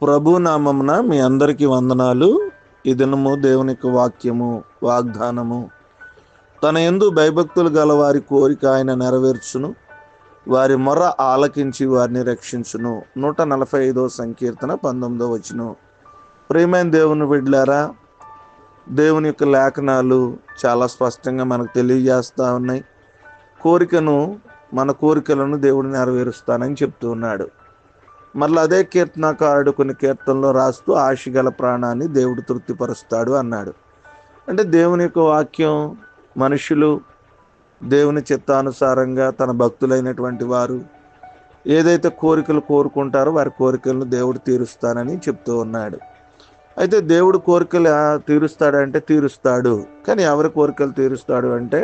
ప్రభు నామమున మీ అందరికీ వందనాలు. ఈ దినము దేవుని యొక్క వాక్యము, వాగ్దానము తన యందు భయభక్తులు గల వారి కోరిక ఆయన నెరవేర్చును, వారి మొర ఆలకించి వారిని రక్షించును. 145వ సంకీర్తన 19వ వచనం. ప్రియమైన దేవుని బిడ్డలారా, దేవుని యొక్క లేఖనాలు చాలా స్పష్టంగా మనకు తెలియజేస్తూ ఉన్నాయి. మన కోరికలను దేవుడు నెరవేరుస్తానని చెప్తూ ఉన్నాడు. మరలా అదే కీర్తనకారుడు కొన్ని కీర్తనలో రాస్తూ ఆశగల ప్రాణాన్ని దేవుడు తృప్తిపరుస్తాడు అన్నాడు. అంటే దేవుని యొక్క వాక్యం మనుషులు దేవుని చిత్తానుసారంగా తన భక్తులైనటువంటి వారు ఏదైతే కోరికలు కోరుకుంటారో వారి కోరికలను దేవుడు తీరుస్తానని చెప్తూ ఉన్నాడు. అయితే దేవుడు కోరికలు తీరుస్తాడంటే తీరుస్తాడు, కానీ ఎవరి కోరికలు తీరుస్తాడు అంటే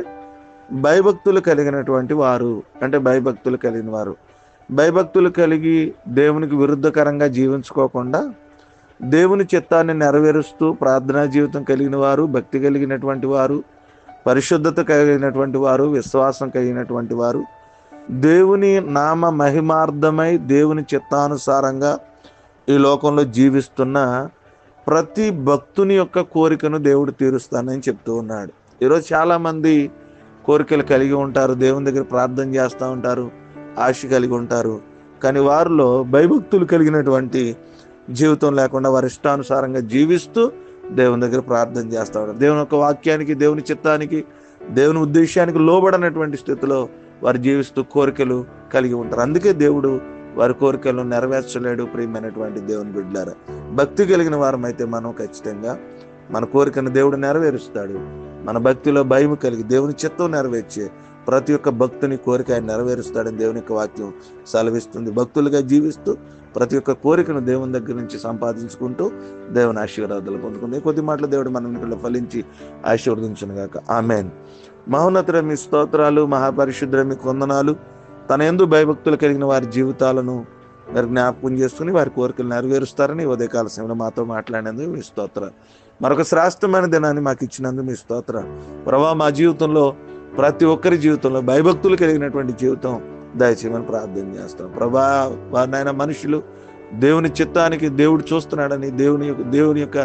భయభక్తులు కలిగినటువంటి వారు, అంటే భయభక్తులు కలిగిన వారు. భయభక్తులు కలిగి దేవునికి విరుద్ధకరంగా జీవించుకోకుండా దేవుని చిత్తాన్ని నెరవేరుస్తూ ప్రార్థనా జీవితం కలిగిన వారు, భక్తి కలిగినటువంటి వారు, పరిశుద్ధత కలిగినటువంటి వారు, విశ్వాసం కలిగినటువంటి వారు, దేవుని నామ మహిమార్థమై దేవుని చిత్తానుసారంగా ఈ లోకంలో జీవిస్తున్న ప్రతి భక్తుని యొక్క కోరికను దేవుడు తీరుస్తానని చెప్తూ ఉన్నాడు. ఈరోజు చాలామంది కోరికలు కలిగి ఉంటారు, దేవుని దగ్గర ప్రార్థన చేస్తూ ఉంటారు, ఆశ కలిగి ఉంటారు, కానీ వారిలో భయభక్తులు కలిగినటువంటి జీవితం లేకుండా వారి ఇష్టానుసారంగా జీవిస్తూ దేవుని దగ్గర ప్రార్థన చేస్తూ ఉంటారు. దేవుని యొక్క వాక్యానికి, దేవుని చిత్తానికి, దేవుని ఉద్దేశానికి లోబడనటువంటి స్థితిలో వారు జీవిస్తూ కోరికలు కలిగి ఉంటారు. అందుకే దేవుడు వారి కోరికలను నెరవేర్చలేడు. ప్రియమైనటువంటి దేవుని బిడ్డలారా, భక్తి కలిగిన వారమైతే మనం ఖచ్చితంగా మన కోరికను దేవుడు నెరవేరుస్తాడు. మన భక్తిలో భయం కలిగి దేవుని చిత్తం నెరవేర్చే ప్రతి ఒక్క భక్తుని కోరిక ఆయన నెరవేరుస్తాడని దేవుని యొక్క వాక్యం సెలవిస్తుంది. భక్తులుగా జీవిస్తూ ప్రతి ఒక్క కోరికను దేవుని దగ్గర నుంచి సంపాదించుకుంటూ దేవుని ఆశీర్వాదాలు పొందుకుంది. కొద్ది మాటలు దేవుడు మన ఫలించి ఆశీర్వదించును గాక. ఆమేన్. మహోన్నతుడ మీ స్తోత్రాలు, మహాపరిశుద్ధుడ మీ వందనాలు. తన యందు భయభక్తులు కలిగిన వారి జీవితాలను మీరు జ్ఞాపకం చేసుకుని వారి కోరికలు నెరవేరుస్తారని ఉదయకాల సమయంలో మాతో మాట్లాడినందుకు మీ స్తోత్రాలు. మరొక శ్రేష్టమైన దినాన్ని మాకు ఇచ్చినందుకు మీ స్తోత్రాలు. ప్రభా, మా జీవితంలో ప్రతి ఒక్కరి జీవితంలో భయభక్తులు కలిగినటువంటి జీవితం దయచేయమని ప్రార్థన చేస్తాం. ప్రభా, వారినైనా మనుషులు దేవుని చిత్తానికి దేవుడు చూస్తున్నాడని, దేవుని యొక్క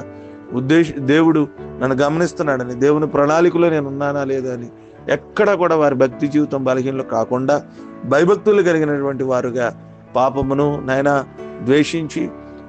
దేవుడు నన్ను గమనిస్తున్నాడని, దేవుని ప్రణాళికలో నేను ఉన్నానా లేదా అని ఎక్కడా కూడా వారి భక్తి జీవితం బలహీనలు కాకుండా భయభక్తులు కలిగినటువంటి వారుగా పాపమును నైనా ద్వేషించి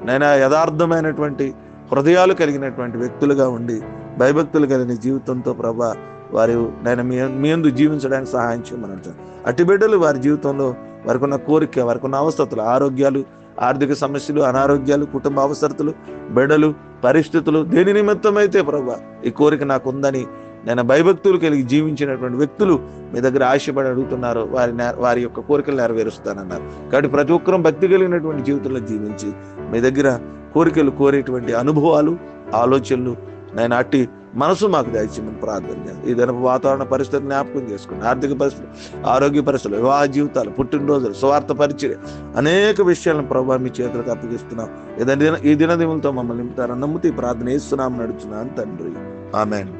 నైనా యథార్థమైనటువంటి హృదయాలు కలిగినటువంటి వ్యక్తులుగా ఉండి భయభక్తులు కలిగిన జీవితంతో ప్రభా వారు నేను మీ యందు జీవించడానికి సహాయం చేయమని అట్టి బిడ్డలు వారి జీవితంలో వారికి ఉన్న కోరిక, వారికి ఉన్న అవసరతలు, ఆరోగ్యాలు, ఆర్థిక సమస్యలు, అనారోగ్యాలు, కుటుంబ అవసరతలు, బిడ్డలు, పరిస్థితులు దేని నిమిత్తమైతే ప్రభా ఈ కోరిక నాకు ఉందని నేను భయభక్తులు కలిగి జీవించినటువంటి వ్యక్తులు మీ దగ్గర ఆశపడి అడుగుతున్నారు, వారి యొక్క కోరికలు నెరవేరుస్తానన్నారు. కాబట్టి ప్రతి ఒక్కరూ భక్తి కలిగినటువంటి జీవితంలో జీవించి మీ దగ్గర కోరికలు కోరేటువంటి అనుభవాలు, ఆలోచనలు నేను అట్టి మనసు మాకు దయచేయమని ప్రార్థన చేస్తాను. ఈ దినపు వాతావరణ పరిస్థితులు జ్ఞాపకం చేసుకుని ఆర్థిక పరిస్థితులు, ఆరోగ్య పరిస్థితులు, వివాహ జీవితాలు, పుట్టినరోజులు, స్వార్థ పరిచయం అనేక విషయాలను ప్రభావ మీ చేతులకు అప్పగిస్తున్నాం. ఈ దినదిములతో మమ్మల్ని నింపుతారని నమ్ముతూ ఈ ప్రార్థన చేస్తున్నాం, నడుచున్నాను తండ్రి. ఆమేన్.